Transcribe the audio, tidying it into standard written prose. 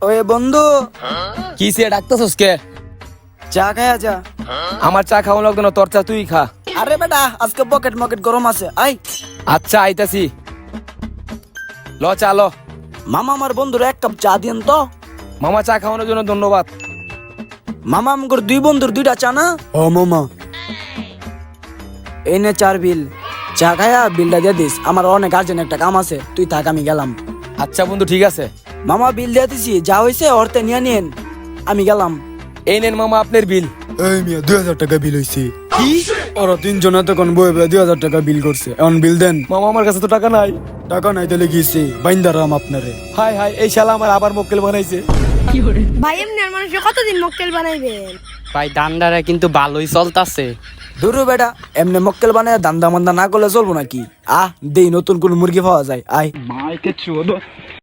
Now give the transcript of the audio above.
ওই বন্ধু, কি সে ডাকতেছস কে? চা খায়া যা। আমার চা খাওয়া লাগতো না, তোর চা তুই খা। আরে বেটা, আজকে পকেট মকেট গরম আছে, আই। আচ্ছা আইতাছি, ল চা ল। মামা আমার বন্ধুর এক কাপ চা দিন তো। মামা চা খাওয়ানোর জন্য ধন্যবাদ। মামা আমগর দুই বন্ধুর দুইটা চা না? ও মামা, এই নে চার বিল। চা খায়া বিলটা দিয়ে দিস, আমার অনেক আর্জেন্ট একটা কাম আছে, তুই থাক, আমি গেলাম। আচ্ছা বন্ধু ঠিক আছে। মামা বিল দিয়ে দিছি, যা হয়েছে অর্থে নিয়ে নিন, আমি গেলাম। এই নেন মামা আপনার বিল। এই মিয়া 2000 টাকা বিল হইছে। কি? ওরা তিনজন তখন বয়ে 2000 টাকা বিল করছে, এখন বিল দেন। মামা আমার কাছে তো টাকা নাই। টাকা নাই তাহলে গিয়েছে বাইন্দারাম আপনারে। হাই হাই, এই শালা আমার আবার মক্কেল বানাইছে। ভাই এমনি আর মানুষ কতদিন মক্কেল বানাইবেন? ভাই দান্ডারা কিন্তু ভালোই চলতাছে। দুরু বেটা, এমনি মক্কেল বানায় দান্দা মান্দা না করলে চলবো নাকি? দেই নতুন কোন মুরগি পাওয়া যায়, আয়।